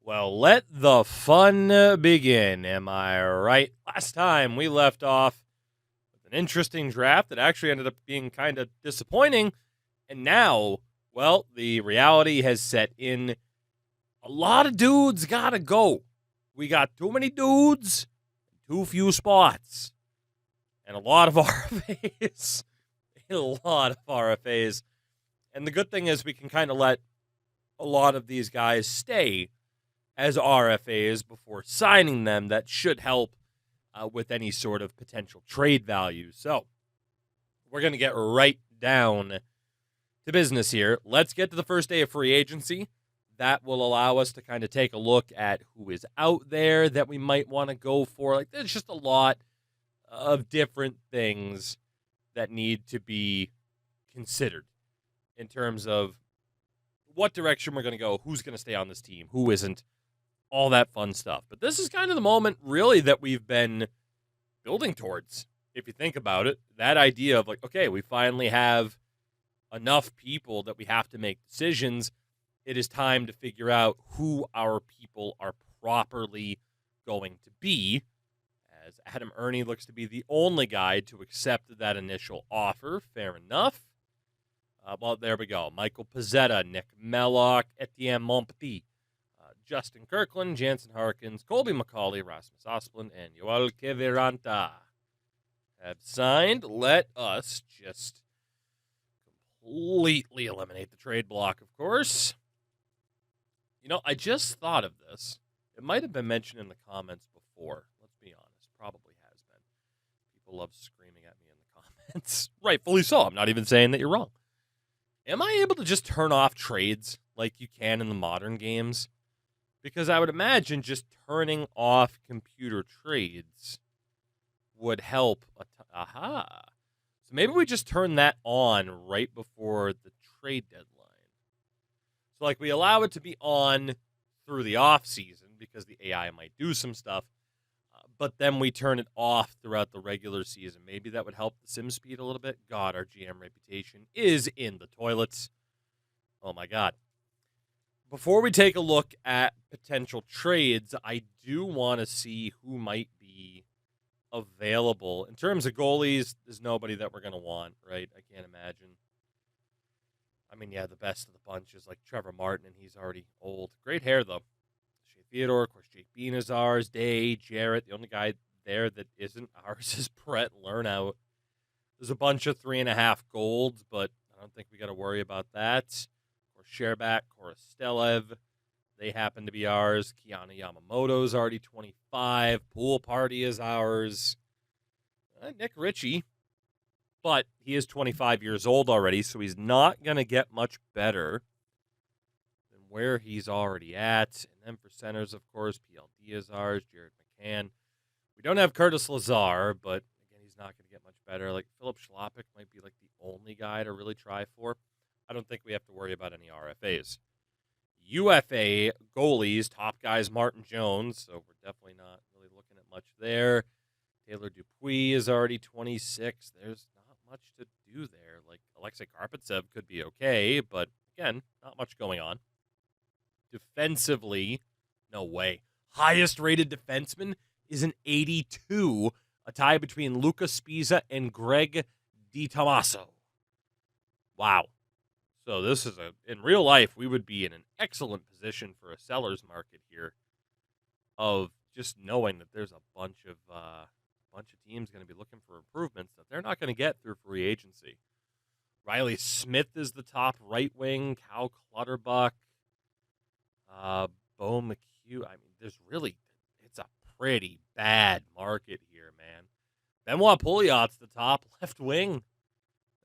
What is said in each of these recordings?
Well, let the fun begin, am I right? Last time we left off with an interesting draft that actually ended up being kind of disappointing. And now, well, the reality has set in. A lot of dudes gotta go. We got too many dudes, too few spots, and a lot of RFAs. A lot of RFAs. And the good thing is we can kind of let a lot of these guys stay as RFAs before signing them. That should help with any sort of potential trade value. So we're going to get right down to business here. Let's get to the first day of free agency. That will allow us to kind of take a look at who is out there that we might want to go for. Like, there's just a lot of different things that need to be considered in terms of what direction we're going to go, who's going to stay on this team, who isn't, all that fun stuff. But this is kind of the moment, really, that we've been building towards. If you think about it, that idea of like, okay, we finally have enough people that we have to make decisions. It is time to figure out who our people are properly going to be, as Adam Ernie looks to be the only guy to accept that initial offer. Fair enough. Well, there we go. Michael Pezzetta, Nick Mellock, Etienne Montpetit, Justin Kirkland, Jansen Harkins, Colby McCauley, Rasmus Asplund, and Yoel Kiviranta have signed. Let us just completely eliminate the trade block, of course. You know, I just thought of this. It might have been mentioned in the comments before. Let's be honest. Probably has been. People love screaming at me in the comments. Rightfully so. I'm not even saying that you're wrong. Am I able to just turn off trades like you can in the modern games? Because I would imagine just turning off computer trades would help. Aha. So maybe we just turn that on right before the trade deadline. So like we allow it to be on through the off season because the AI might do some stuff, but then we turn it off throughout the regular season. Maybe that would help the sim speed a little bit. God, our GM reputation is in the toilets. Oh my God. Before we take a look at potential trades, I do want to see who might be available. In terms of goalies, there's nobody that we're going to want, right? I can't imagine. I mean, yeah, the best of the bunch is like Trevor Martin, and he's already old. Great hair, though. Shea Theodore, of course, Jake Bean is ours. Day, Jarrett. The only guy there that isn't ours is Brett Lernout. There's a bunch of 3.5 golds, but I don't think we got to worry about that. Sherback, Korostelev, they happen to be ours. Kiana Yamamoto's already 25. Pool Party is ours. Nick Ritchie, but he is 25 years old already, so he's not going to get much better than where he's already at. And then for centers, of course, PLD is ours. Jared McCann. We don't have Curtis Lazar, but again, he's not going to get much better. Like Philip Schlappick might be like the only guy to really try for. I don't think we have to worry about any RFAs. UFA goalies, top guys, Martin Jones, so we're definitely not really looking at much there. Taylor Dupuis is already 26. There's not much to do there. Like, Alexei Karpatsev could be okay, but again, not much going on. Defensively, no way. Highest rated defenseman is an 82, a tie between Luca Spiza and Greg DiTommaso. Wow. So this is in real life, we would be in an excellent position for a seller's market here of just knowing that there's a bunch of teams going to be looking for improvements that they're not going to get through free agency. Riley Smith is the top right wing. Cal Clutterbuck, Bo McHugh. I mean, it's a pretty bad market here, man. Benoit Pouliot's the top left wing.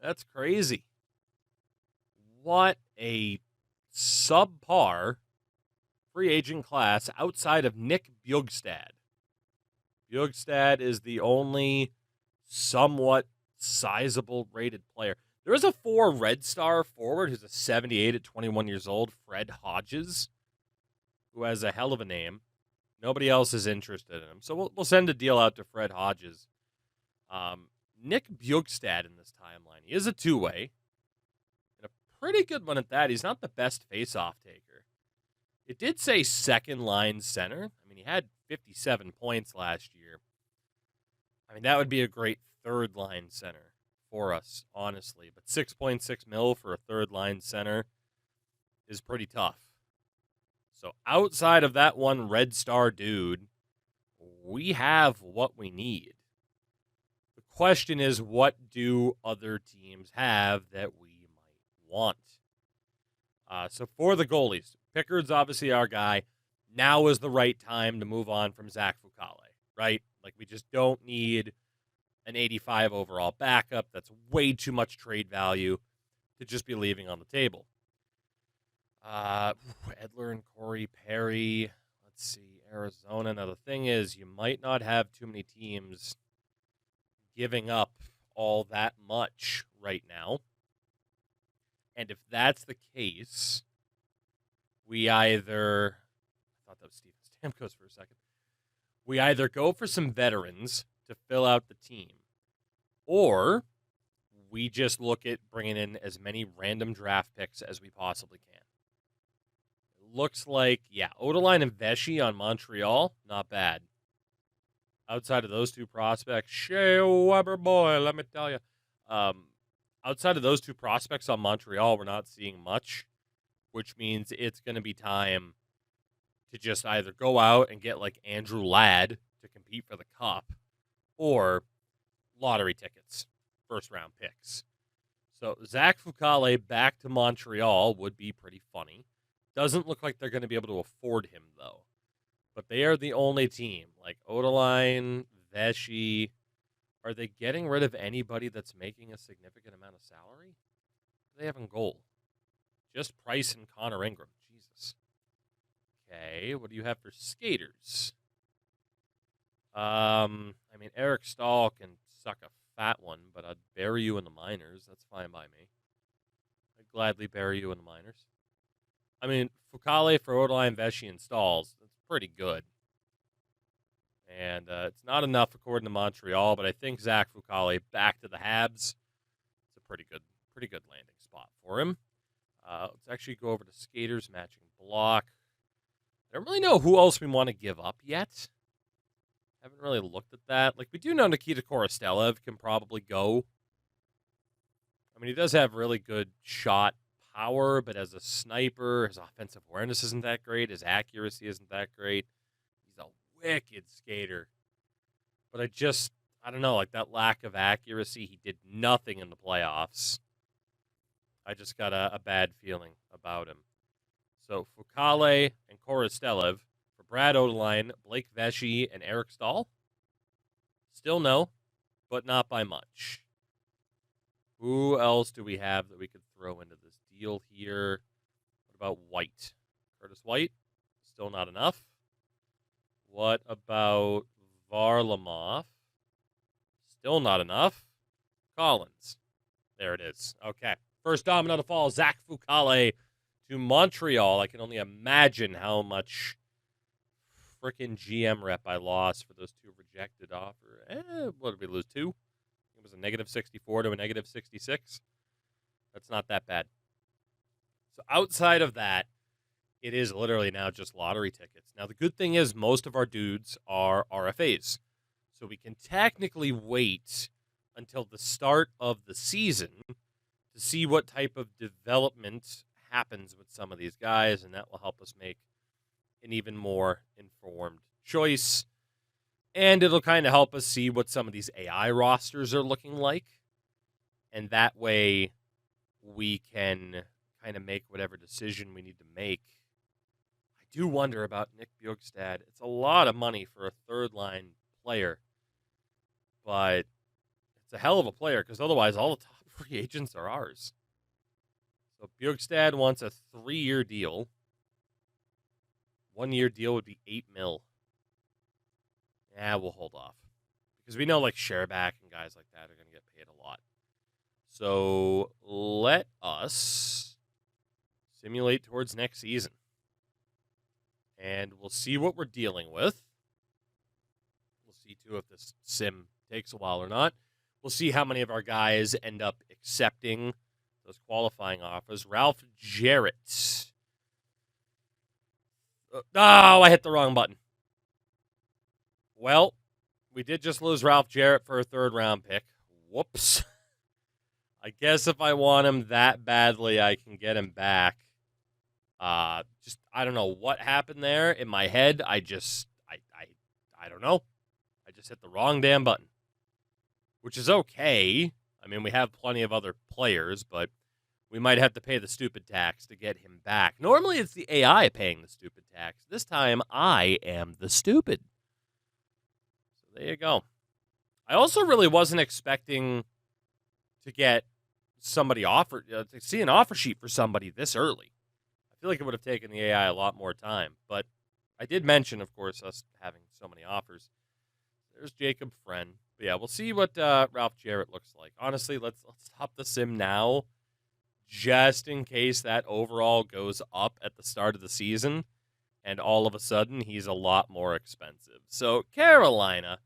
That's crazy. What a subpar free agent class outside of Nick Bjugstad. Bjugstad is the only somewhat sizable rated player. There is a 4 Red Star forward who's a 78 at 21 years old, Fred Hodges, who has a hell of a name. Nobody else is interested in him. So we'll send a deal out to Fred Hodges. Nick Bjugstad in this timeline. He is a 2-way. And a pretty good one at that. He's not the best face-off taker. It did say second line center. I mean, he had 57 points last year. I mean, that would be a great third line center for us, honestly. But 6.6 mil for a third line center is pretty tough. So outside of that one Red Star dude, we have what we need. The question is, what do other teams have that we might want? So for the goalies, Pickard's obviously our guy. Now is the right time to move on from Zach Fucale, right? Like, we just don't need an 85 overall backup. That's way too much trade value to just be leaving on the table. Edler and Corey Perry. Let's see, Arizona. Now, the thing is, you might not have too many teams giving up all that much right now. And if that's the case, we either... I thought that was Steven Stamkos for a second. We either go for some veterans to fill out the team, or we just look at bringing in as many random draft picks as we possibly can. It looks like, Odeline and Vesey on Montreal, not bad. Outside of those two prospects, Shea Weber boy, let me tell you. Outside of those two prospects on Montreal, we're not seeing much, which means it's going to be time to just either go out and get like Andrew Ladd to compete for the cup, or lottery tickets, first-round picks. So Zach Fucale back to Montreal would be pretty funny. Doesn't look like they're going to be able to afford him, though. But they are the only team. Like Odeline, Vesey. Are they getting rid of anybody that's making a significant amount of salary? What do they have in goal? Just Price and Connor Ingram. Jesus. Okay, what do you have for skaters? I mean, Eric Stahl can suck a fat one, but I'd bury you in the minors. That's fine by me. I'd gladly bury you in the minors. I mean, Fucale for Odeline, Vesey, and Stalls, that's pretty good. And it's not enough according to Montreal, but I think Zach Fucale back to the Habs. It's a pretty good landing spot for him. Let's actually go over to skaters matching block. I don't really know who else we want to give up yet. Haven't really looked at that. Like, we do know Nikita Korostelev can probably go. I mean, he does have really good shot power, but as a sniper, his offensive awareness isn't that great. His accuracy isn't that great. He's a wicked skater. But I don't know, like that lack of accuracy, he did nothing in the playoffs. I just got a bad feeling about him. So Fucale and Korostelev for Brad Odeline, Blake Vesey, and Eric Stahl. Still no, but not by much. Who else do we have that we could throw into this deal here? What about White? Curtis White? Still not enough. What about Varlamov? Still not enough. Collins. There it is. Okay. First domino to fall, Zach Fucale to Montreal. I can only imagine how much frickin' GM rep I lost for those two rejected offers. What did we lose? 2? It was a negative 64 to a negative 66. That's not that bad. So outside of that, it is literally now just lottery tickets. Now, the good thing is most of our dudes are RFAs. So we can technically wait until the start of the season to see what type of development happens with some of these guys, and that will help us make an even more informed choice. And it'll kind of help us see what some of these AI rosters are looking like. And that way we can kind of make whatever decision we need to make. I do wonder about Nick Bjorkstad. It's a lot of money for a third-line player. But it's a hell of a player, because otherwise all the top free agents are ours. So Bjorkstad wants a 3-year deal. 1-year deal would be $8 million. Yeah, we'll hold off. Because we know like Sherbak and guys like that are going to get paid a lot. So let us simulate towards next season. And we'll see what we're dealing with. We'll see, too, if this sim takes a while or not. We'll see how many of our guys end up accepting those qualifying offers. Ralph Jarrett. Oh, I hit the wrong button. Well, we did just lose Ralph Jarrett for a third-round pick. Whoops. I guess if I want him that badly, I can get him back. I don't know what happened there in my head. I don't know. I just hit the wrong damn button, which is okay. I mean, we have plenty of other players, but we might have to pay the stupid tax to get him back. Normally, it's the AI paying the stupid tax. This time, I am the stupid. So there you go. I also really wasn't expecting to get somebody offered, to see an offer sheet for somebody this early. I feel like it would have taken the AI a lot more time, but I did mention, of course, us having so many offers. There's Jacob Friend. But yeah, we'll see what Ralph Jarrett looks like. Honestly, let's stop the sim now, just in case that overall goes up at the start of the season, and all of a sudden he's a lot more expensive. So Carolina,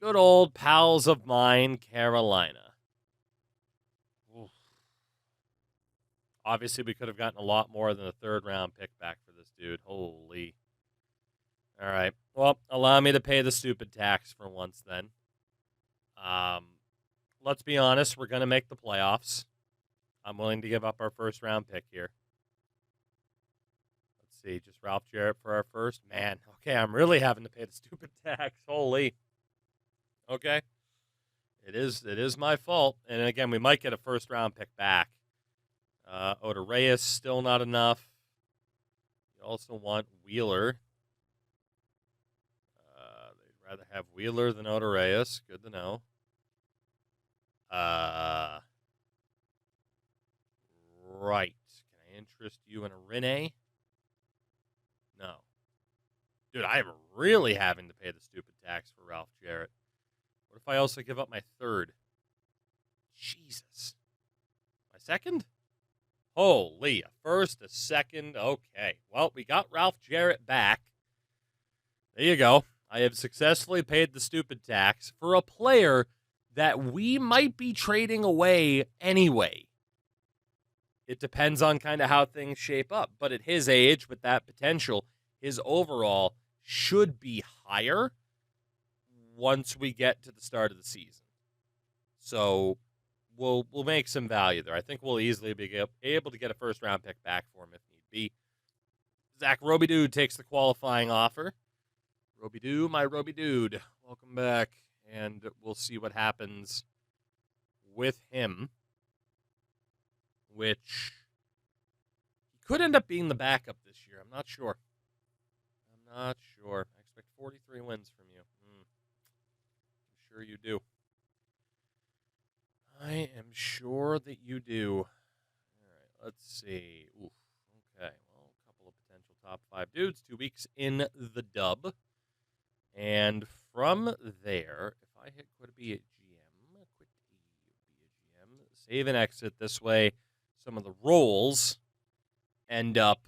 good old pals of mine, Carolina. Oof. Obviously, we could have gotten a lot more than a third-round pick back for this dude. Holy. All right. Well, allow me to pay the stupid tax for once then. Let's be honest. We're going to make the playoffs. I'm willing to give up our first-round pick here. Let's see. Just Ralph Jarrett for our first. Man, okay, I'm really having to pay the stupid tax. Holy. Okay. It is my fault. And again, we might get a first-round pick back. Oda Reyes, still not enough. You also want Wheeler. They'd rather have Wheeler than Oda Reyes. Good to know. Right. Can I interest you in a Rene? No. Dude, I am really having to pay the stupid tax for Ralph Jarrett. What if I also give up my third? Jesus. My second? Holy, a first, a second. Okay. Well, we got Ralph Jarrett back. There you go. I have successfully paid the stupid tax for a player that we might be trading away anyway. It depends on kind of how things shape up. But at his age, with that potential, his overall should be higher once we get to the start of the season. So we'll make some value there. I think we'll easily be able to get a first-round pick back for him if need be. Zach Robidoux takes the qualifying offer. Robidoux, my Robidude, welcome back. And we'll see what happens with him, which could end up being the backup this year. I'm not sure. I expect 43 wins from you. I'm sure you do. I am sure that you do. All right, let's see. Oof. Okay, well, a couple of potential top 5 dudes. 2 weeks in the dub. And from there, if I hit quit be a GM, save and exit this way, some of the roles end up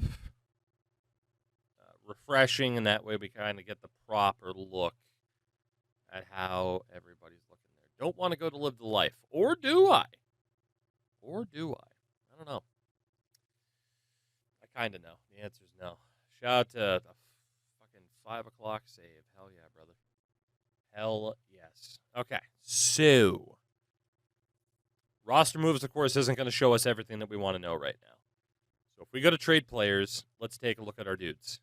refreshing, and that way we kind of get the proper look at how everybody's looking there. Don't want to go to live the life. Or do I? I don't know. I kind of know. The answer is no. Shout out to the fucking 5 o'clock save. Hell yeah, brother. Hell yes. Okay, so roster moves, of course, isn't going to show us everything that we want to know right now. So if we go to trade players, let's take a look at our dudes.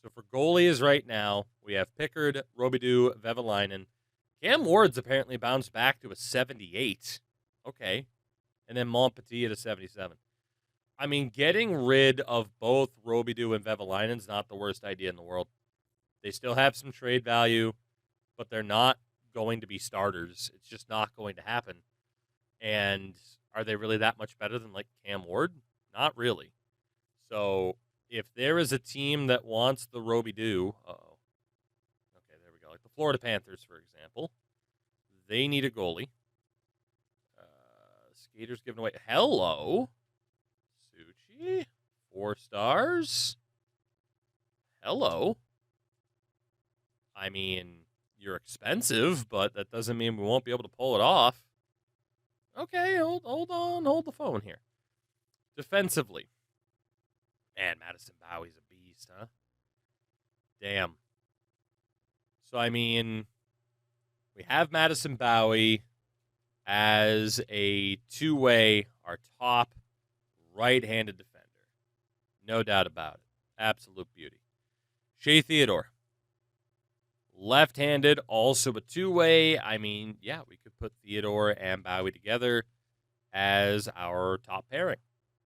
So for goalies right now, we have Pickard, Robidoux, Vevalainen. Cam Ward's apparently bounced back to a 78. Okay. And then Montpetit at a 77. I mean, getting rid of both Robidoux and Vevalainen's not the worst idea in the world. They still have some trade value, but they're not going to be starters. It's just not going to happen. And are they really that much better than, like, Cam Ward? Not really. So if there is a team that wants the Robidoux, okay, there we go. Like the Florida Panthers, for example, they need a goalie. Skaters giving away. Hello. Suchi. 4 stars. Hello. I mean, you're expensive, but that doesn't mean we won't be able to pull it off. Okay, hold on. Hold the phone here. Defensively. Man, Madison Bowie's a beast, huh? damn. So, I mean, we have Madison Bowie as a two-way, our top right-handed defender. No doubt about it. Absolute beauty. Shea Theodore. Left-handed, also a two-way. I mean, yeah, we could put Theodore and Bowie together as our top pairing.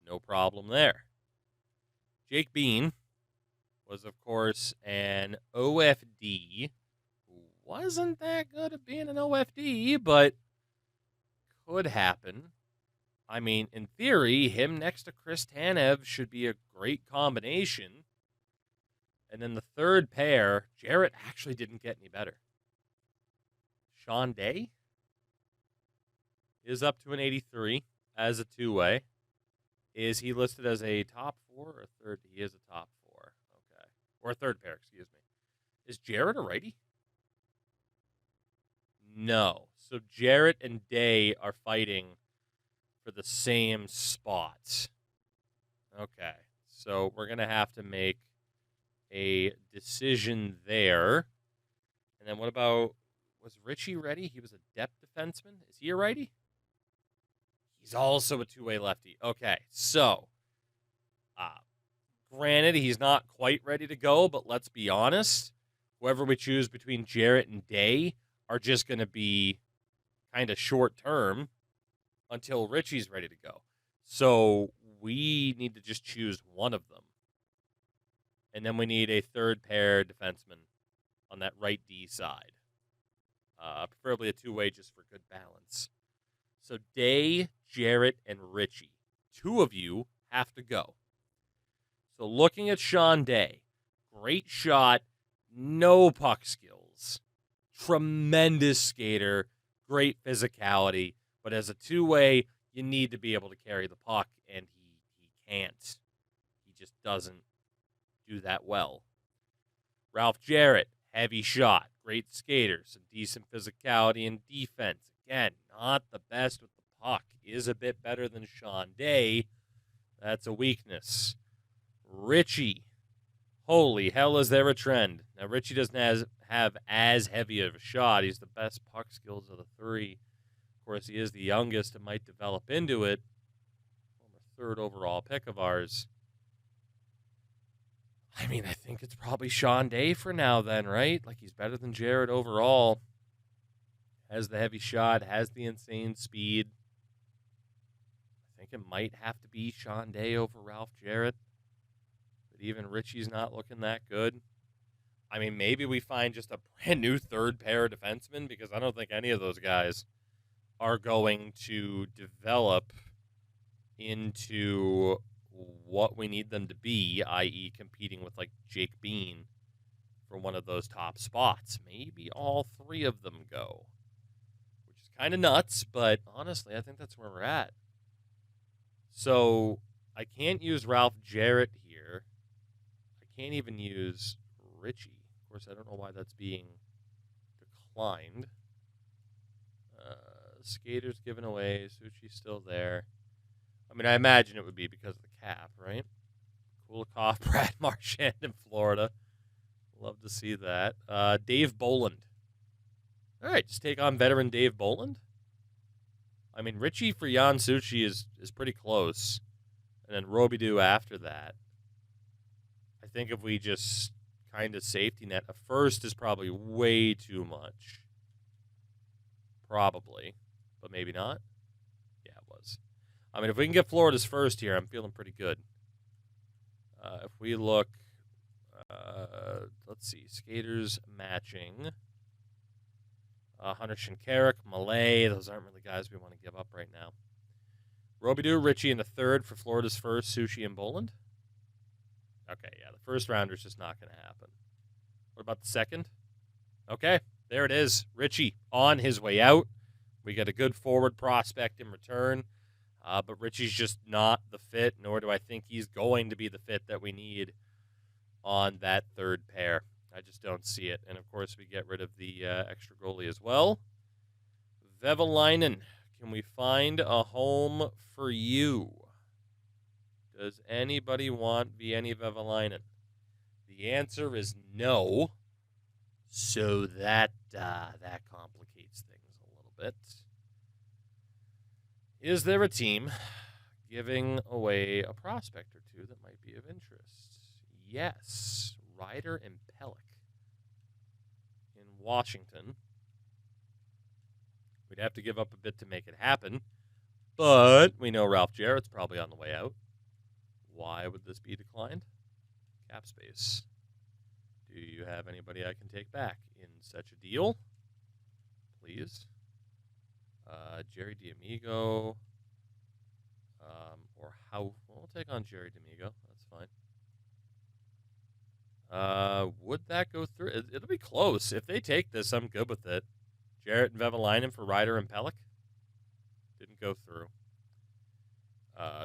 No problem there. Jake Bean was, of course, an OFD. Wasn't that good at being an OFD, but could happen. I mean, in theory, him next to Chris Tanev should be a great combination. And then the third pair, Jarrett actually didn't get any better. Sean Day is up to an 83 as a two-way. Is he listed as a top four or third? He is a top four. Okay. Or a third pair, excuse me. Is Jarrett a righty? No. So Jarrett and Day are fighting for the same spot. Okay. So we're going to have to make a decision there. And then what about, was Richie ready? He was a depth defenseman. Is he a righty? He's also a two-way lefty. Okay, so, granted, he's not quite ready to go, but let's be honest. Whoever we choose between Jarrett and Day are just going to be kind of short-term until Richie's ready to go. So we need to just choose one of them. And then we need a third pair defenseman on that right D side. Preferably a two-way just for good balance. So Day, Jarrett, and Richie. Two of you have to go. So looking at Sean Day, great shot, no puck skills, tremendous skater, great physicality, but as a two-way, you need to be able to carry the puck, and he can't. He just doesn't do that well. Ralph Jarrett, heavy shot, great skater, some decent physicality and defense. Again, not the best with the puck. Is a bit better than Sean Day. That's a weakness. Richie. Holy hell, is there a trend? Now, Richie doesn't have as heavy of a shot. He's the best puck skills of the three. Of course, he is the youngest and might develop into it. Former third overall pick of ours. I mean, I think it's probably Sean Day for now then, right? Like, he's better than Jarrett overall. Has the heavy shot, has the insane speed. I think it might have to be Sean Day over Ralph Jarrett. But even Richie's not looking that good. I mean, maybe we find just a brand new third pair defenseman, because I don't think any of those guys are going to develop into what we need them to be, i.e. competing with, like, Jake Bean for one of those top spots. Maybe all three of them go, which is kind of nuts, but honestly, I think that's where we're at. So I can't use Ralph Jarrett here. I can't even use Richie. Of course, I don't know why that's being declined. Skaters given away. Suchi's still there. I mean, I imagine it would be because of the cap, right? Kulikov, Brad Marchand in Florida. Love to see that. Dave Bolland. All right, just take on veteran Dave Bolland. I mean, Richie for Jan Suchi is pretty close. And then Robidoux after that. I think if we just kind of safety net, a first is probably way too much. Probably. But maybe not. Yeah, it was. I mean, if we can get Florida's first here, I'm feeling pretty good. If we look, let's see, skaters matching. Hunter Shinkarik, Malay, those aren't really guys we want to give up right now. Robidoux, Richie in the third for Florida's first, Suchi and Bolland. Okay, yeah, the first rounder's just not going to happen. What about the second? Okay, there it is. Richie on his way out. We get a good forward prospect in return. But Richie's just not the fit, nor do I think he's going to be the fit that we need on that third pair. I just don't see it. And, of course, we get rid of the extra goalie as well. Vevalainen, can we find a home for you? Does anybody want Vieni Vevalainen? The The answer is no. So that complicates things a little bit. Is there a team giving away a prospect or two that might be of interest? Yes. Ryder and Pelech in Washington. We'd have to give up a bit to make it happen, but we know Ralph Jarrett's probably on the way out. Why would this be declined? Cap space. Do you have anybody I can take back in such a deal? Please. Jerry D'Amigo. Or how? We'll take on Jerry D'Amigo. That's fine. Would that go through? It'll be close. If they take this, I'm good with it. Jarrett and Vevalainen for Ryder and Pelech. Didn't go through.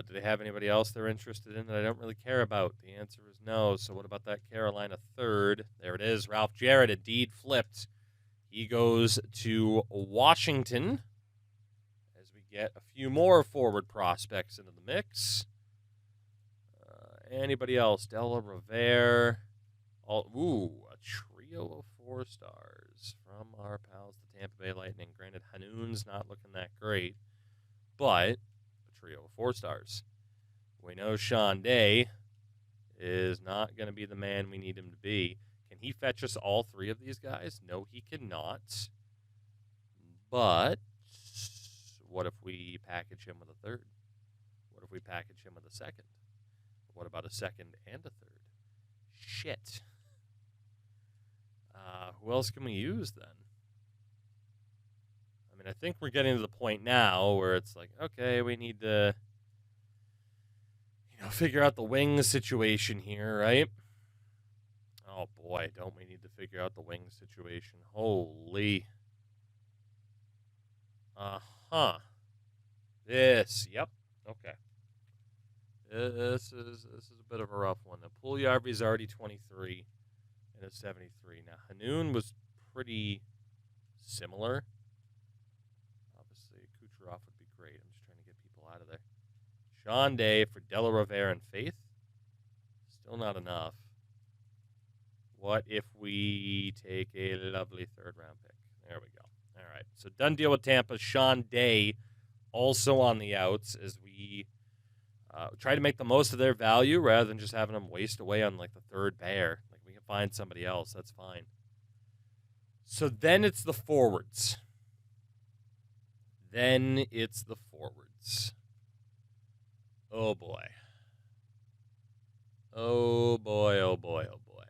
Do they have anybody else they're interested in that I don't really care about? The answer is no. So what about that Carolina third? There it is. Ralph Jarrett indeed flipped. He goes to Washington as we get a few more forward prospects into the mix. Anybody else? Della Rovere. A trio of 4 stars from our pals, the Tampa Bay Lightning. Granted, Hanoun's not looking that great, but trio of 4 stars. We know Sean Day is not going to be the man we need him to be. Can he fetch us all 3 of these guys? No, he cannot. But what if we package him with a third? What if we package him with a second? What about a second and a third? Shit. Who else can we use then? I mean, I think we're getting to the point now where it's like, okay, we need to, figure out the wings situation here, right? Oh, boy, don't we need to figure out the wings situation. Holy. Uh-huh. Yep, okay. This is a bit of a rough one. The Puljujarvi's already 23 and is 73. Now, Hanoun was pretty similar. Obviously, Kucherov would be great. I'm just trying to get people out of there. Sean Day for Della Rovere and Faith. Still not enough. What if we take a lovely 3rd-round pick? There we go. All right. So done deal with Tampa. Sean Day also on the outs as we try to make the most of their value rather than just having them waste away on like the 3rd pair. Like we can find somebody else. That's fine. So then it's the forwards. Oh, boy. Oh, boy, oh, boy, oh, boy.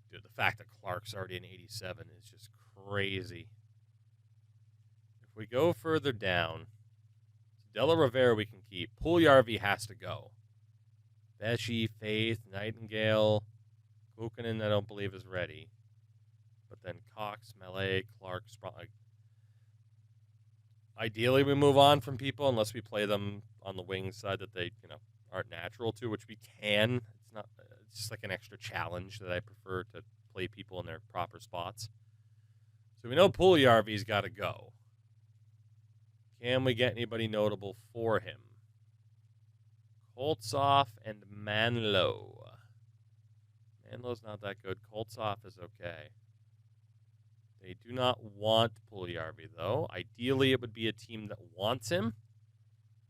Dude, the fact that Clark's already in 87 is just crazy. If we go further down, Della Rovere we can keep. Puljujarvi has to go. Pesci, Faith, Nightingale, Kukanen I don't believe is ready. But then Cox, Melee, Clark, ideally we move on from people unless we play them on the wing side that they, aren't natural to, which we can. It's just like an extra challenge that I prefer to play people in their proper spots. So we know Puljujarvi's got to go. Can we get anybody notable for him? Koltsov and Manlow. Manlow's not that good. Koltsov is okay. They do not want Puljujarvi, though. Ideally, it would be a team that wants him.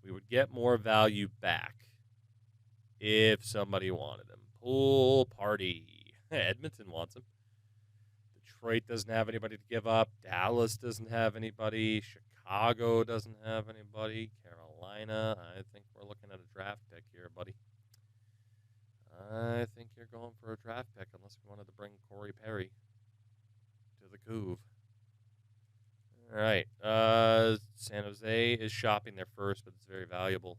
We would get more value back if somebody wanted him. Pool party. Edmonton wants him. Detroit doesn't have anybody to give up. Dallas doesn't have anybody. Chicago doesn't have anybody. Carolina, I think we're looking at a draft pick here, buddy. I think you're going for a draft pick unless we wanted to bring Corey Perry to the Couve. All right. San Jose is shopping their first, but it's very valuable.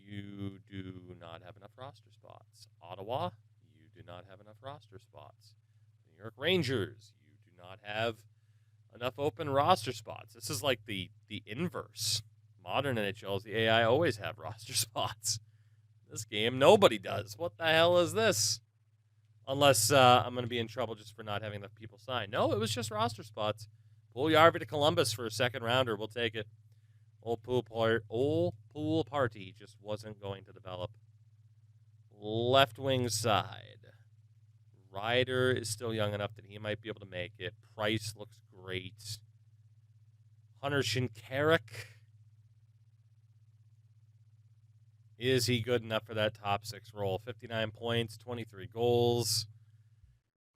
You do not have enough roster spots. Ottawa, you do not have enough roster spots. New York Rangers, you do not have enough open roster spots. This is like the inverse. Modern NHLs, the AI always have roster spots. This game, nobody does. What the hell is this? Unless I'm going to be in trouble just for not having enough people sign. No, it was just roster spots. Puljujarvi to Columbus for a 2nd rounder. We'll take it. Old pool party just wasn't going to develop. Left wing side. Ryder is still young enough that he might be able to make it. Price looks great. Hunter Shinkarik. Is he good enough for that top 6 role? 59 points, 23 goals.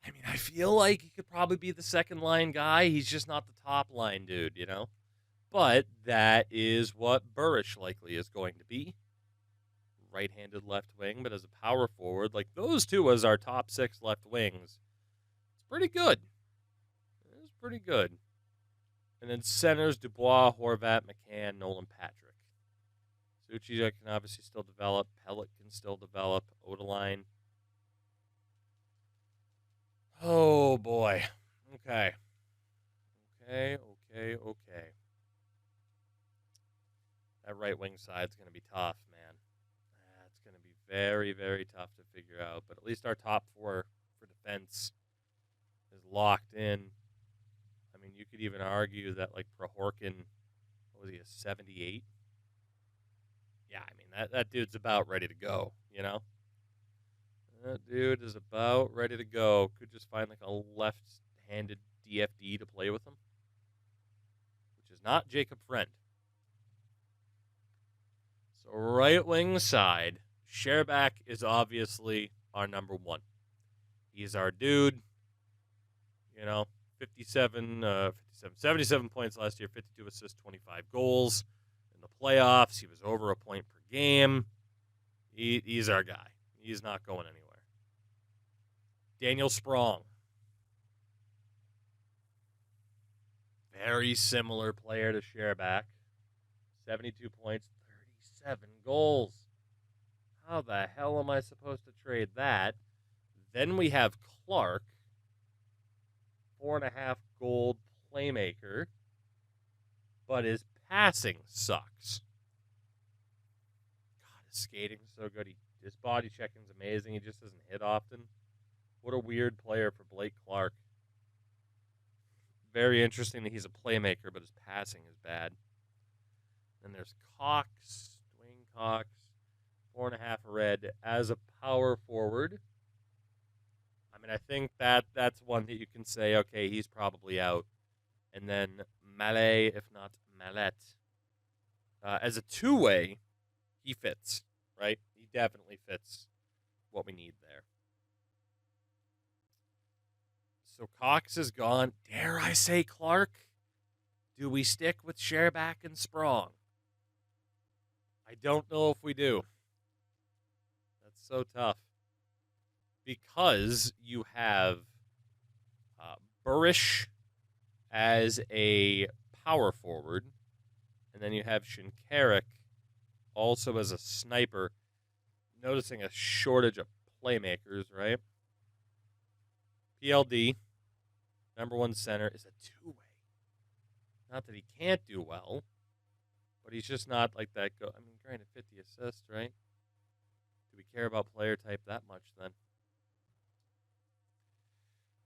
I mean, I feel like he could probably be the second line guy. He's just not the top line dude, you know? But that is what Burish likely is going to be. Right-handed left wing, but as a power forward, like those two as our top 6 left wings, it's pretty good. It's pretty good. And then centers, Dubois, Horvat, McCann, Nolan Patrick. Suchi can obviously still develop. Pellet can still develop. Odeline. Oh, boy. Okay. That right wing side's going to be tough, man. It's going to be very, very tough to figure out. But at least our top 4 for defense is locked in. I mean, you could even argue that, like, Prohorkin, what was he, a 78? Yeah, I mean, that dude's about ready to go, you know? That dude is about ready to go. Could just find, like, a left-handed DFD to play with him, which is not Jacob Friend. So right wing side, Sherback is obviously our number 1. He's our dude, you know, 77 points last year, 52 assists, 25 goals. In the playoffs, he was over a point per game. He's our guy. He's not going anywhere. Daniel Sprong. Very similar player to Sherback. 72 points, 37 goals. How the hell am I supposed to trade that? Then we have Clark, 4.5 gold playmaker, but his passing sucks. God, his skating's so good. His body checking's amazing. He just doesn't hit often. What a weird player for Blake Clark. Very interesting that he's a playmaker, but his passing is bad. Then there's Cox, Dwayne Cox, 4.5 red as a power forward. I mean, I think that's one that you can say, okay, he's probably out. And then Mallet, if not Mallet. As a two-way, he fits, right? He definitely fits what we need there. So Cox is gone. Dare I say Clark? Do we stick with Sherback and Sprong? I don't know if we do. That's so tough. Because you have Burish as a power forward, and then you have Shinkarik also as a sniper. Noticing a shortage of playmakers, right? PLD, number 1 center, is a two-way. Not that he can't do well, but he's just not like that. I mean, granted, 50 assists, right? Do we care about player type that much then?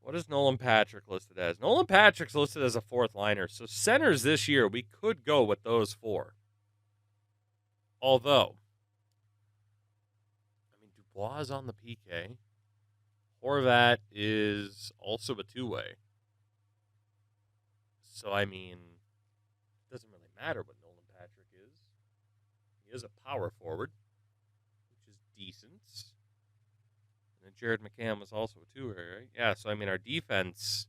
What is Nolan Patrick listed as? Nolan Patrick's listed as a 4th liner. So centers this year, we could go with those 4. Although, I mean, Dubois is on the PK. Horvat is also a two-way. So, I mean, it doesn't really matter what Nolan Patrick is. He is a power forward, which is decent. And then Jarrett McCann was also a two-way, right? Yeah, so, I mean, our defense,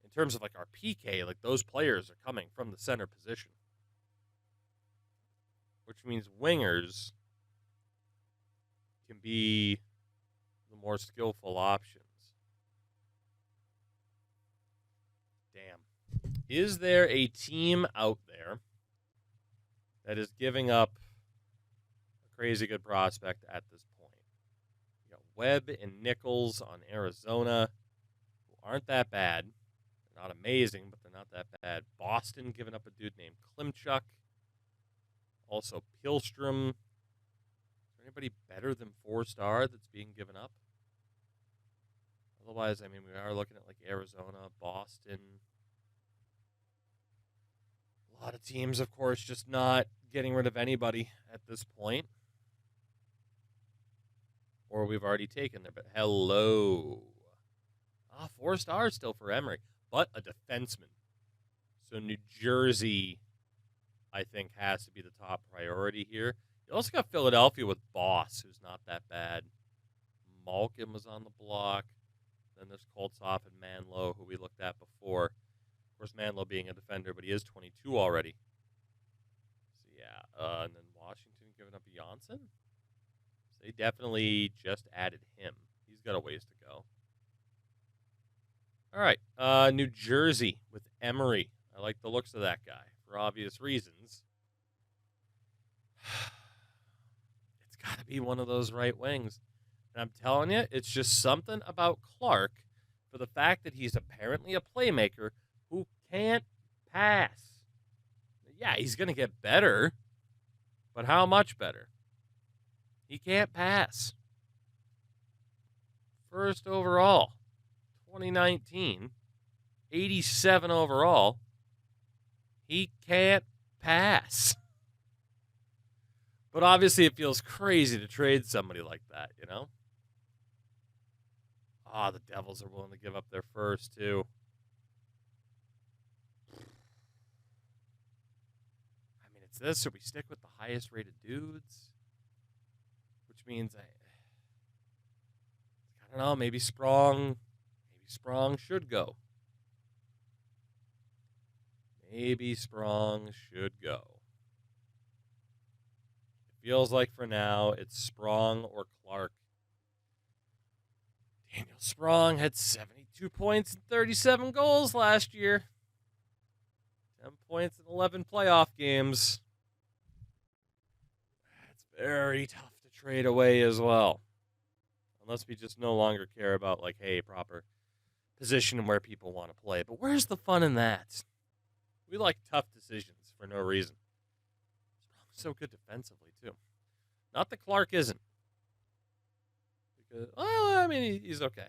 in terms of, like, our PK, like, those players are coming from the center position. Which means wingers can be the more skillful options. Damn. Is there a team out there that is giving up a crazy good prospect at this point? You got Webb and Nichols on Arizona, who aren't that bad. They're not amazing, but they're not that bad. Boston giving up a dude named Klimchuk. Also, Pilstrom. Is there anybody better than 4-star that's being given up? Otherwise, I mean, we are looking at like Arizona, Boston. A lot of teams, of course, just not getting rid of anybody at this point. or we've already taken there. But hello. 4 stars still for Emery, but a defenseman. So New Jersey, I think, has to be the top priority here. You also got Philadelphia with Boss, who's not that bad. Malkin was on the block. Then there's Koltsov and Manlow, who we looked at before. Of course, Manlow being a defender, but he is 22 already. So, yeah. And then Washington giving up Janssen. So they definitely just added him. He's got a ways to go. All right. New Jersey with Emery. I like the looks of that guy for obvious reasons. It's got to be one of those right wings. And I'm telling you, it's just something about Clark for the fact that he's apparently a playmaker who can't pass. Yeah, he's going to get better, but how much better? He can't pass. First overall, 2019, 87 overall. He can't pass. But obviously it feels crazy to trade somebody like that, you know? The Devils are willing to give up their first, too. I mean, it's this, or we stick with the highest-rated dudes. Which means, I don't know, maybe Sprong should go. Maybe Sprong should go. It feels like for now, it's Sprong or Clark. Daniel Sprong had 72 points and 37 goals last year. 10 points in 11 playoff games. It's very tough to trade away as well. Unless we just no longer care about, like, hey, proper position and where people want to play. But where's the fun in that? We like tough decisions for no reason. Sprong's so good defensively, too. Not that Clark isn't. Because, well, I mean, he's okay.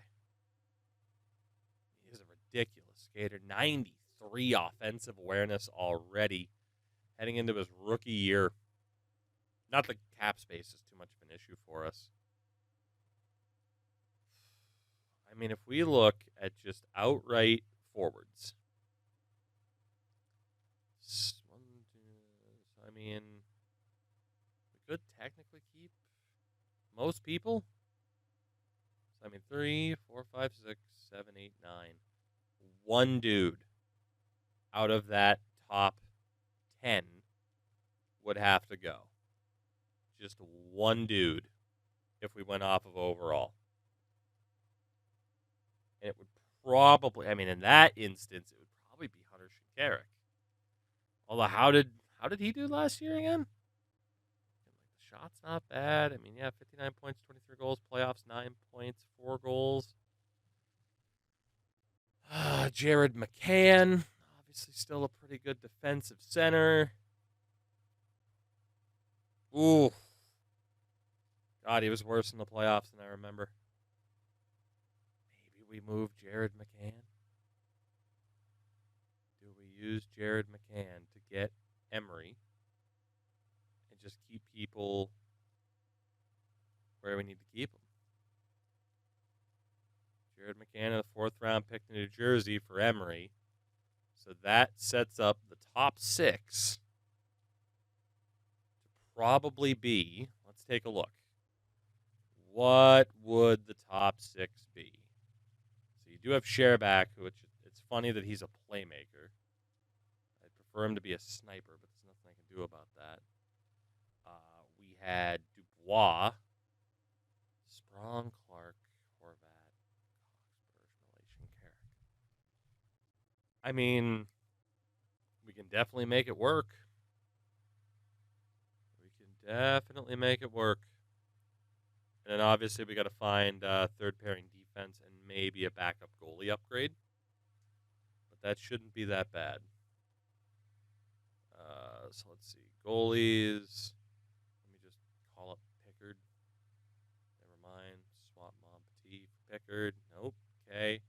He's a ridiculous skater. 93 offensive awareness already. Heading into his rookie year. Not that cap space is too much of an issue for us. I mean, if we look at just outright forwards. I mean, we could technically keep most people. I mean, 3, 4, 5, 6, 7, 8, 9. One dude out of that top 10 would have to go. Just one dude if we went off of overall. And it would probably, I mean, in that instance, it would probably be Hunter Shinkaruk. Although, how did he do last year again? The shot's not bad. I mean, yeah, 59 points, 23 goals, playoffs, 9 points, 4 goals. Jared McCann, obviously still a pretty good defensive center. Ooh. God, he was worse in the playoffs than I remember. Maybe we move Jared McCann. Do we use Jared McCann to get Emery and just keep people where we need to keep them? Jared McCann, a 4th-round pick to New Jersey for Emery. So that sets up the top 6 to probably be, let's take a look. What would the top 6 be? So you do have Sherback, which it's funny that he's a playmaker. I'd prefer him to be a sniper, but there's nothing I can do about that. We had Dubois, Sprong, Clark, Horvat, Cox, Berge, I mean, we can definitely make it work. We can definitely make it work. And then obviously we got to find third pairing defense and maybe a backup goalie upgrade. But that shouldn't be that bad. So let's see. Goalies. Let me just call up Pickard. Never mind. Swap Monpetit for Pickard. Nope. Okay.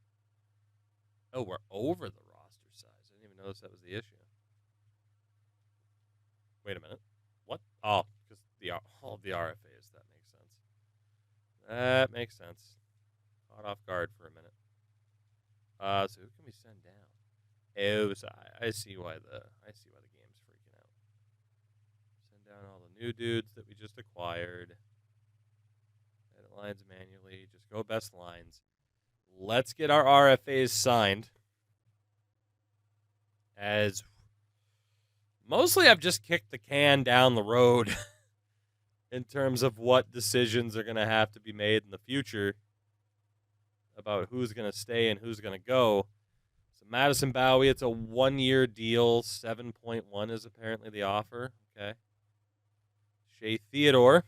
Oh, we're over the roster size. I didn't even notice that was the issue. Wait a minute. What? Oh, because all of the RFAs. That makes sense. That makes sense. Caught off guard for a minute. So who can we send down? Oh, so I see why the game's freaking out. Send down all the new dudes that we just acquired. Edit lines manually. Just go best lines. Let's get our RFAs signed. As mostly I've just kicked the can down the road in terms of what decisions are going to have to be made in the future about who's going to stay and who's going to go. So Madison Bowie, it's a 1-year deal. 7.1 is apparently the offer. Okay. Shea Theodore,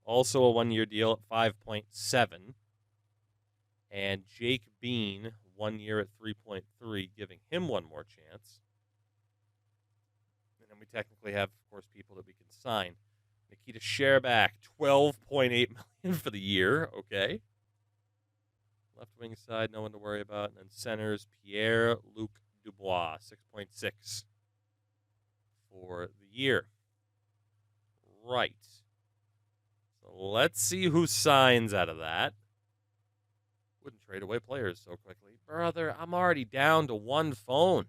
also a 1-year deal at 5.7. And Jake Bean, 1 year at 3.3, giving him one more chance. And then we technically have, of course, people that we can sign. Nikita Sherbak, $12.8 million for the year. Okay. Left wing side, no one to worry about. And then centers, Pierre-Luc Dubois, 6.6 for the year. Right. So let's see who signs out of that. Wouldn't trade away players so quickly. Brother, I'm already down to one phone.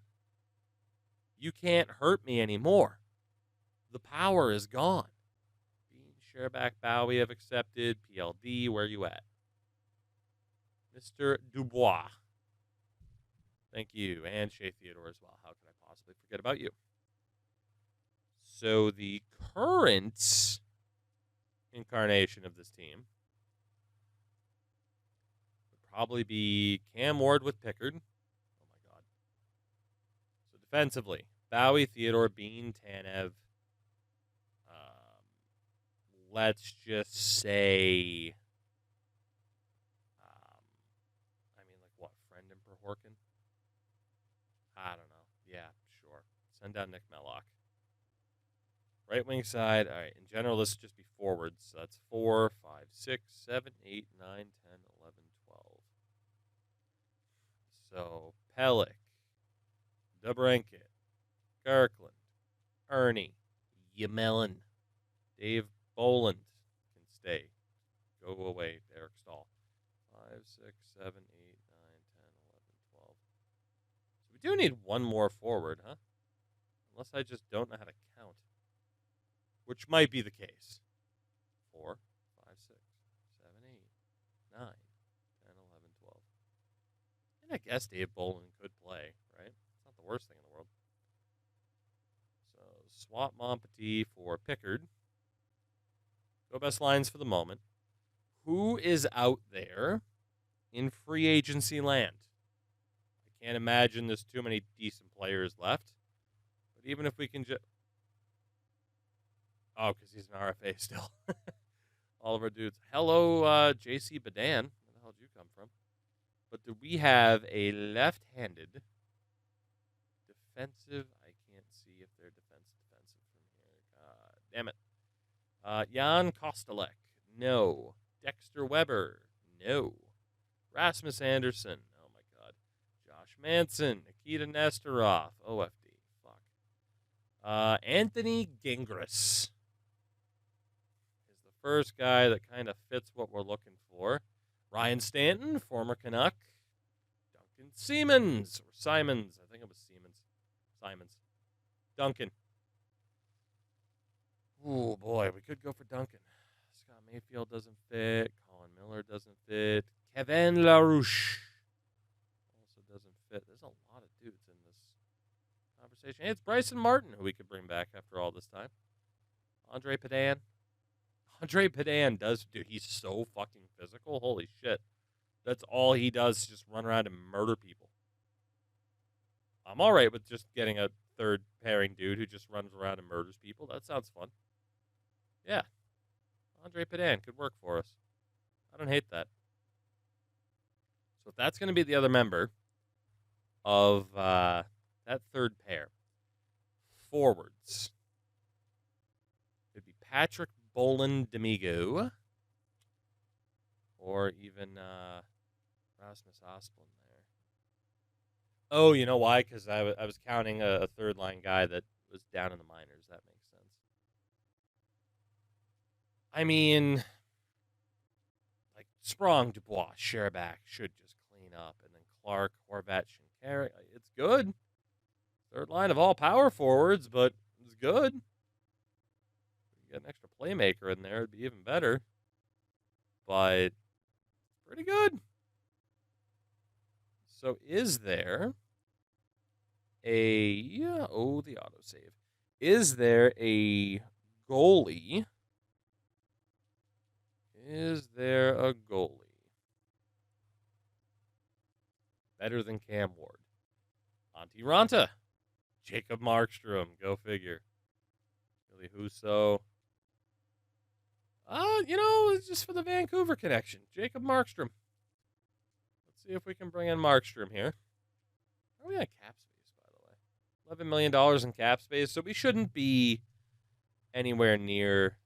You can't hurt me anymore. The power is gone. Bean, Sherbak, Bowie have accepted. PLD, where you at? Mr. Dubois. Thank you. And Shea Theodore as well. How could I possibly forget about you? So the current incarnation of this team would probably be Cam Ward with Pickard. Oh, my God. So defensively, Bowie, Theodore, Bean, Tanev. Let's just say... Friend and Perhorkin? I don't know. Yeah, sure. Send down Nick Mellock. Right wing side. All right. In general, this would just be forwards. So that's 4, 5, 6, 7, 8, 9, 10, 11, 12. So Pellick, Dubranket, Kirkland, Ernie, Yamelin, Dave Boland can stay. Go away, Derek Stahl. 5, 6, 7, 8, 9, 10, 11, 12. So we do need one more forward, huh? Unless I just don't know how to count. Which might be the case. 4, 5, 6, 7, 8, 9, 10, 11, 12. And I guess Dave Boland could play, right? It's not the worst thing in the world. So swap Monpetit for Pickard. Go best lines for the moment. Who is out there in free agency land? I can't imagine there's too many decent players left. But even if we can just... Oh, because he's an RFA still. All of our dudes. Hello, J.C. Badan. Where the hell did you come from? But do we have a left-handed defensive? I can't see if they're defensive from here. God damn it. Jan Kostelek. No. Dexter Weber. No. Rasmus Anderson. Oh, my God. Josh Manson. Nikita Nesterov. OFD. Fuck. Anthony Gingras is the first guy that kind of fits what we're looking for. Ryan Stanton, former Canuck. Duncan Simons. Or Simons. I think it was Simons. Duncan. Oh, boy. We could go for Duncan. Scott Mayfield doesn't fit. Colin Miller doesn't fit. Kevin LaRouche also doesn't fit. There's a lot of dudes in this conversation. Hey, it's Bryson Martin who we could bring back after all this time. Andre Padan. Andre Padan does, dude, he's so fucking physical. Holy shit. That's all he does is just run around and murder people. I'm all right with just getting a third pairing dude who just runs around and murders people. That sounds fun. Yeah. Andre Padan could work for us. I don't hate that. So if that's going to be the other member of that third pair, forwards, it'd be Patrick Boland D'Amigo or even Rasmus Asplund there. Oh, you know why? Because I was counting a third-line guy that was down in the minors. That makes sense. I mean, Sprong, Dubois, Sherbak should just clean up. And then Clark, Horvat, Shinkarik. It's good. Third line of all power forwards, but it's good. You get an extra playmaker in there, it'd be even better. But pretty good. So is there the autosave. Is there a goalie? Is there a goalie better than Cam Ward? Antti Ranta. Jacob Markstrom. Go figure. Billy Husso. It's just for the Vancouver connection. Jacob Markstrom. Let's see if we can bring in Markstrom here. Are we on cap space, by the way? $11 million in cap space, so we shouldn't be anywhere near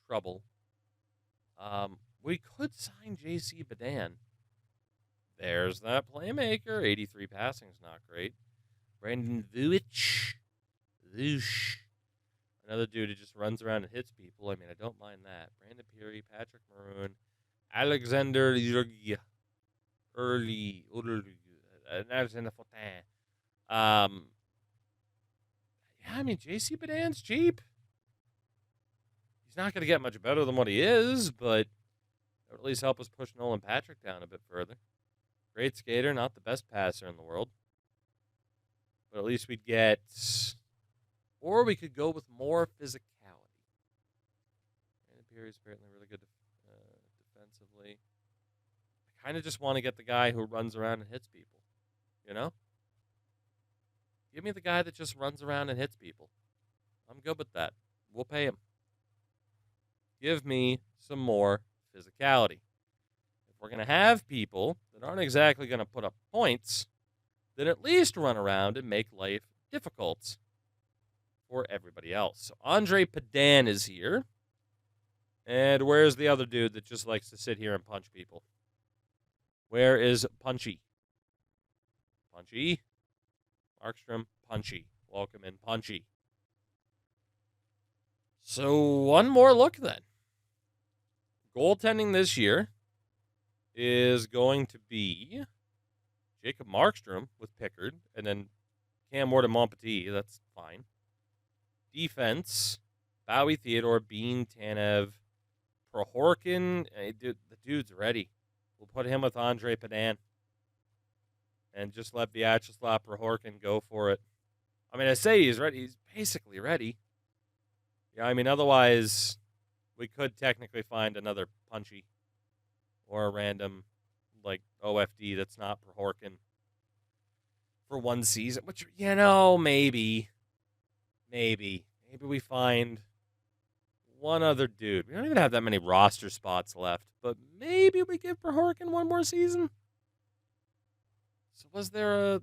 trouble. We could sign J.C. Badan. There's that playmaker. 83 passing is not great. Brandon Vuich. Another dude who just runs around and hits people. I mean, I don't mind that. Brandon Peary, Patrick Maroon, Alexander Alexander Fortin. J.C. Badan's cheap. He's not going to get much better than what he is, but that would at least help us push Nolan Patrick down a bit further. Great skater, not the best passer in the world. But at least we'd get... Or we could go with more physicality. Brandon Peary's apparently really good defensively. I kind of just want to get the guy who runs around and hits people. You know? Give me the guy that just runs around and hits people. I'm good with that. We'll pay him. Give me some more physicality. If we're going to have people that aren't exactly going to put up points, then at least run around and make life difficult for everybody else. So Andre Padan is here. And where's the other dude that just likes to sit here and punch people? Where is Punchy? Punchy? Markstrom, Punchy. Welcome in, Punchy. So one more look then. Goaltending this year is going to be Jacob Markstrom with Pickard, and then Cam Ward and Montpetit. That's fine. Defense, Bowie, Theodore, Bean, Tanev, Prohorkin. The dude's ready. We'll put him with Andre Padan. And just let Vyacheslav Prohorkin go for it. I mean, I say he's ready. He's basically ready. Yeah, I mean, otherwise, we could technically find another Punchy or a random, OFD that's not Prohorkin for one season. Which, maybe. Maybe we find one other dude. We don't even have that many roster spots left, but maybe we give Prohorkin one more season. So was there a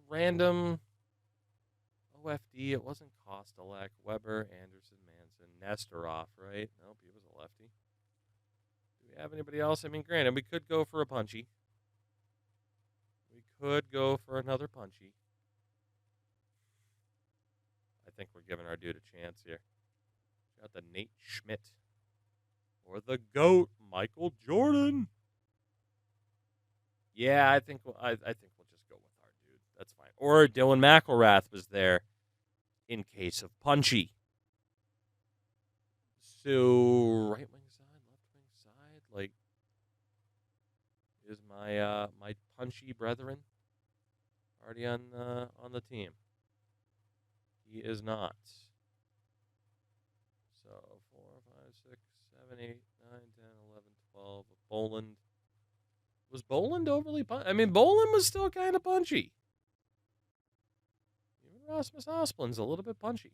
random OFD? It wasn't Kostelek, Weber, Anderson, Manson, Nesterov, right? Nope, he was a lefty. Do we have anybody else? I mean, granted, we could go for a Punchy. We could go for another Punchy. I think we're giving our dude a chance here. Got the Nate Schmidt. Or the GOAT, Michael Jordan. Yeah, I think we'll just go with our dude. That's fine. Or Dylan McElrath was there in case of Punchy. So right wing side, left wing side, is my Punchy brethren already on the team? He is not. So 4, 5, 6, 7, 8, 9, 10, 11, 12. Boland. Was Boland overly punchy? I mean, Boland was still kind of punchy. Even Rasmus Osplin's a little bit punchy.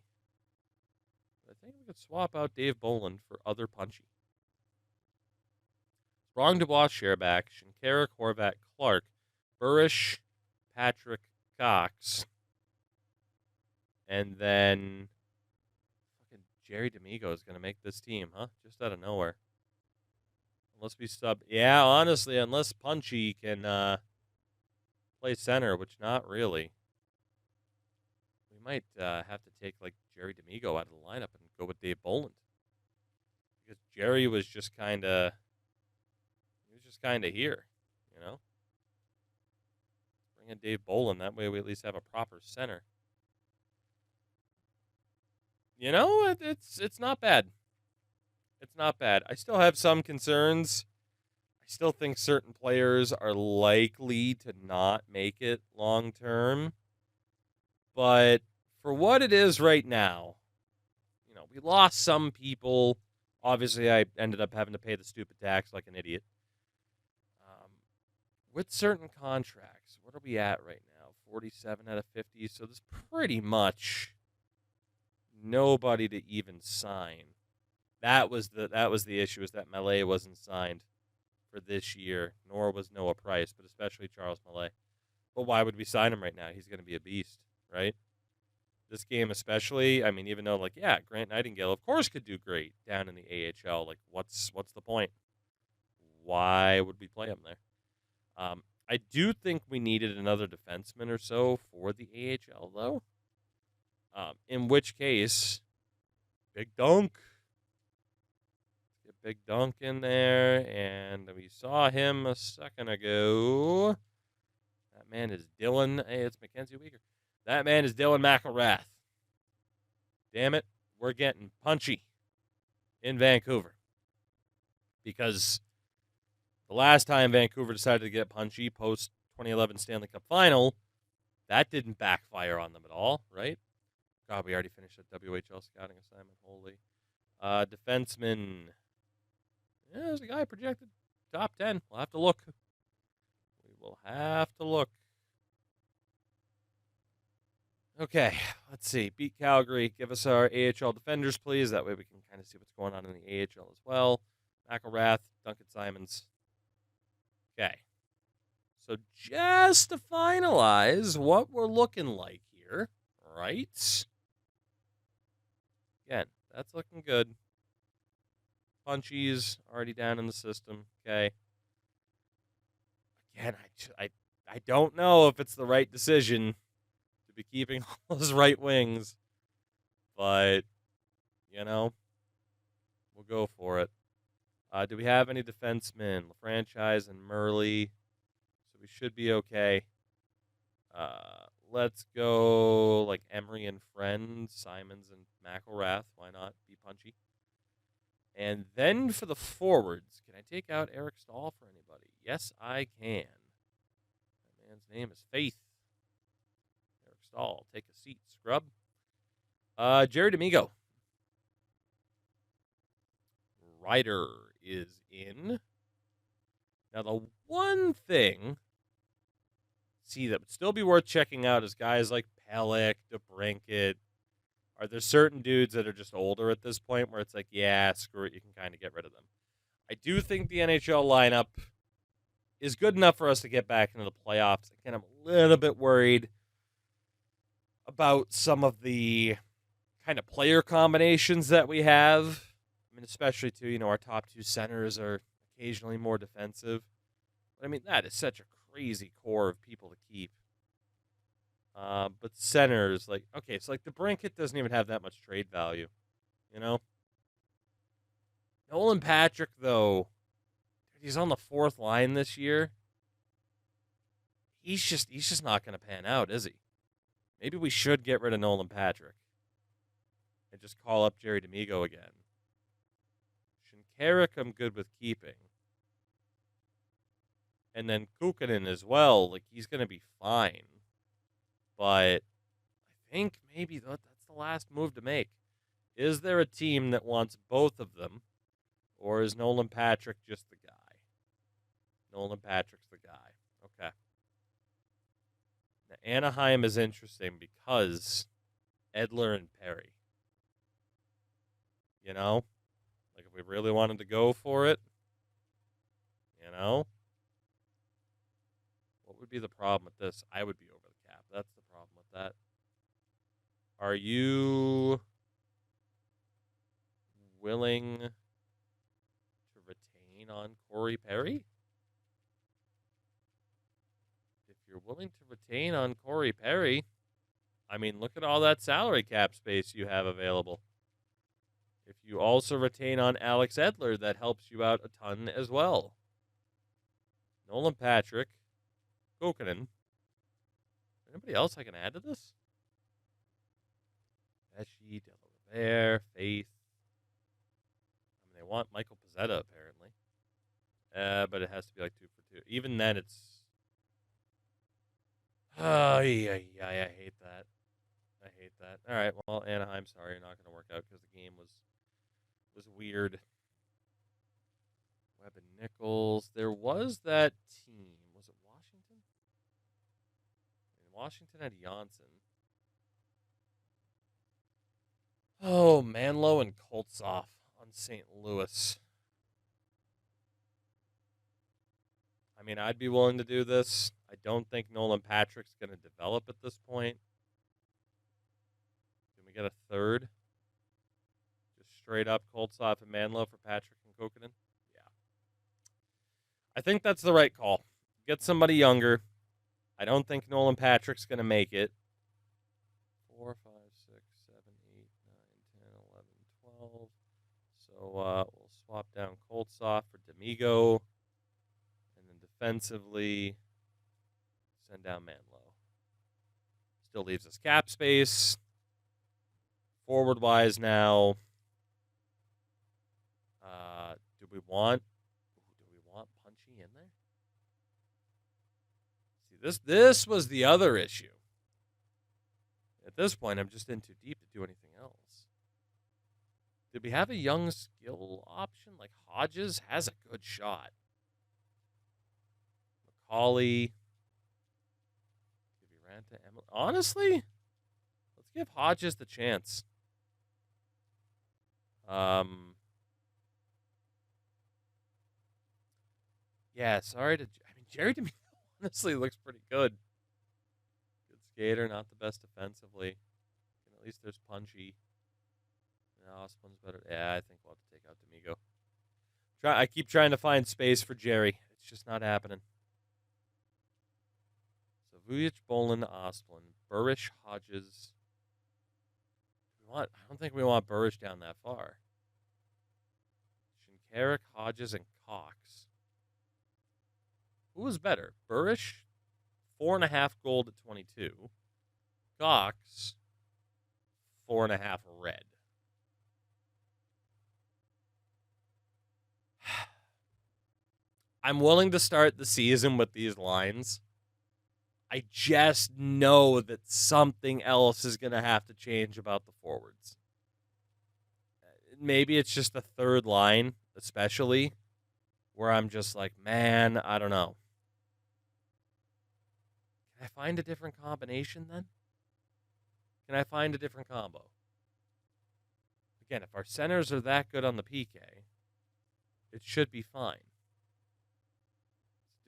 I think we could swap out Dave Boland for other punchy. Sprong, Dubois, Sherbak, Shinkarik, Horvat, Clark, Burish, Patrick, Cox. And then fucking Jerry D'Amigo is going to make this team, huh? Just out of nowhere. Unless we sub... Yeah, honestly, unless Punchy can play center, which not really. We might have to take, Jerry D'Amigo out of the lineup and go with Dave Boland. Because Jerry was just kind of kind of here, you know? Bring in Dave Bolin. That way we at least have a proper center. You know, it's not bad. It's not bad. I still have some concerns. I still think certain players are likely to not make it long term. But for what it is right now, you know, we lost some people. Obviously, I ended up having to pay the stupid tax like an idiot. With certain contracts, what are we at right now? 47 out of 50. So there's pretty much nobody to even sign. That was the issue, is that Mallet wasn't signed for this year, nor was Noah Price, but especially Charles Mallet. But why would we sign him right now? He's going to be a beast, right? This game especially, I mean, even though, like, yeah, Grant Nightingale, of course, could do great down in the AHL. Like, what's the point? Why would we play him there? I do think we needed another defenseman or so for the AHL, though. In which case, Big Dunk. Get Big Dunk in there, and we saw him a second ago. That man is Dylan. Hey, it's Mackenzie Weegar. That man is Dylan McElrath. Damn it, we're getting punchy in Vancouver. Because the last time Vancouver decided to get punchy post-2011 Stanley Cup Final, that didn't backfire on them at all, right? God, we already finished that WHL scouting assignment. Holy. Defenseman. Yeah, there's a guy projected top 10. We'll have to look. We will have to look. Okay, let's see. Beat Calgary. Give us our AHL defenders, please. That way we can kind of see what's going on in the AHL as well. McElrath, Duncan Simons. Okay. So just to finalize what we're looking like here, right? Again, that's looking good. Punchies already down in the system. Okay. Again, I don't know if it's the right decision to be keeping all those right wings, but you know, we'll go for it. Do we have any defensemen? LaFranchise and Murley. So we should be okay. Let's go like Emery and Friend, Simons and McElrath. Why not? Be punchy. And then for the forwards, can I take out Eric Stahl for anybody? Yes, I can. That man's name is Faith. Eric Stahl, take a seat, scrub. Jarrett Amigo. Ryder is in. Now, the one thing, that would still be worth checking out is guys like Pelech, DeBrincat. Are there certain dudes that are just older at this point where it's like, yeah, screw it, you can kind of get rid of them? I do think the NHL lineup is good enough for us to get back into the playoffs. Again, I'm a little bit worried about some of the kind of player combinations that we have. I mean, especially, too, you know, our top two centers are occasionally more defensive. But, I mean, that is such a crazy core of people to keep. But centers, like, okay, so, like, DeBrincat doesn't even have that much trade value, you know? Nolan Patrick, though, he's on the fourth line this year. He's just not going to pan out, is he? Maybe we should get rid of Nolan Patrick and just call up Jerry D'Amigo again. Shinkarik, I'm good with keeping. And then Kukkonen as well. Like, he's going to be fine. But I think maybe that's the last move to make. Is there a team that wants both of them? Or is Nolan Patrick just the guy? Nolan Patrick's the guy. Okay. Now, Anaheim is interesting because Edler and Perry. You know? Like, if we really wanted to go for it, you know? What would be the problem with this? I would be over the cap. That's the problem with that. Are you willing to retain on Corey Perry? If you're willing to retain on Corey Perry, I mean, look at all that salary cap space you have available. If you also retain on Alex Edler, that helps you out a ton as well. Nolan Patrick, Kokkonen. Anybody else I can add to this? Pesci, Delaware, Faith. I mean, they want Michael Pezzetta, apparently. But it has to be like 2 for 2. Even then, it's... Oh, yeah, I hate that. I hate that. All right, well, Anaheim, sorry, you're not going to work out because the game was weird. Webb and Nichols. There was that team. Was it Washington? Washington had Janssen. Oh, Manlow and Koltsov on St. Louis. I mean, I'd be willing to do this. I don't think Nolan Patrick's going to develop at this point. Can we get a third? Just straight up Koltsov and Manlow for Patrick and Kokkonen? Yeah. I think that's the right call. Get somebody younger. I don't think Nolan Patrick's going to make it. 4, 5, 6, 7, 8, 9, 10, 11, 12. So we'll swap down Koltsov for D'Amigo. And then defensively, send down Manlow. Still leaves us cap space. Forward-wise now, do we want Punchy in there? See, this was the other issue. At this point, I'm just in too deep to do anything else. Did we have a young skill option? Like Hodges has a good shot. McCauley. Emery. Honestly, let's give Hodges the chance. Yeah, sorry to... I mean, Jerry D'Amico honestly looks pretty good. Good skater, not the best defensively. And at least there's Punchy. Osplund's better. Yeah, I think we'll have to take out D'Amigo. I keep trying to find space for Jerry. It's just not happening. So Vujic, Bolin, Osplund, Burish, Hodges. I don't think we want Burish down that far. Shinkarik, Hodges, and Cox. Who was better? Burish, 4.5 gold at 22. Cox, 4.5 red. I'm willing to start the season with these lines. I just know that something else is going to have to change about the forwards. Maybe it's just the third line, especially, where I'm just like, man, I don't know. Can I find a different combination then? Can I find a different combo? Again, if our centers are that good on the PK, it should be fine.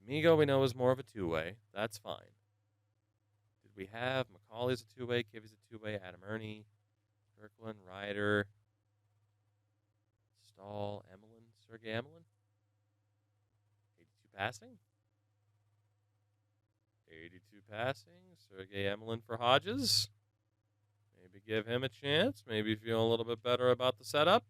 D'Amigo, we know, is more of a two-way. That's fine. Did we have McCauley's a two-way, Kivvy's a two-way, Adam Ernie, Kirkland, Ryder, Stahl, Emelin, Sergei Emelin? 82 passing? 82 passing. Sergei Emelin for Hodges. Maybe give him a chance. Maybe feel a little bit better about the setup.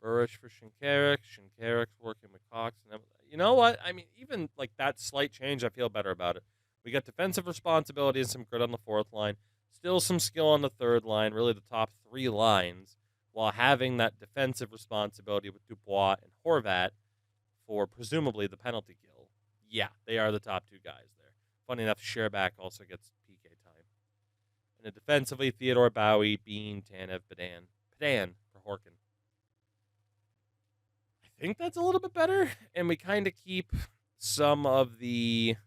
Burish for Shinkarik. Shinkarik's working with Cox. And you know what? I mean, even like that slight change, I feel better about it. We got defensive responsibility and some grit on the fourth line. Still some skill on the third line, really the top three lines, while having that defensive responsibility with Dubois and Horvat for presumably the penalty kill. Yeah, they are the top two guys there. Funny enough, Sherback also gets PK time. And then defensively, Theodore Bowie, Bean, Tanev, Padan for Horkin. I think that's a little bit better, and we kind of keep some of the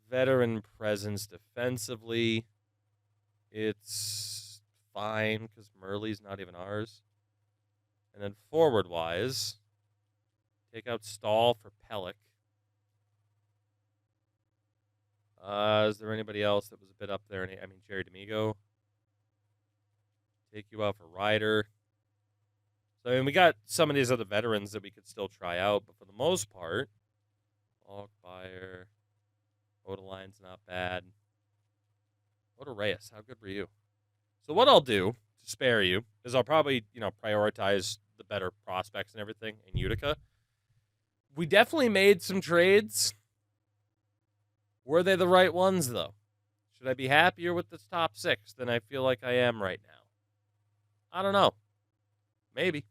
veteran presence defensively. It's fine because Murley's not even ours. And then forward-wise, take out Stahl for Pellick. Is there anybody else that was a bit up there? I mean, Jerry D'Amigo. Take you out for Ryder. So, I mean, we got some of these other veterans that we could still try out, but for the most part, Alkfire, Odeline's not bad. Oda Reyes, how good were you? So what I'll do to spare you is I'll probably, prioritize the better prospects and everything in Utica. We definitely made some trades. Were they the right ones, though? Should I be happier with this top 6 than I feel like I am right now? I don't know. Maybe.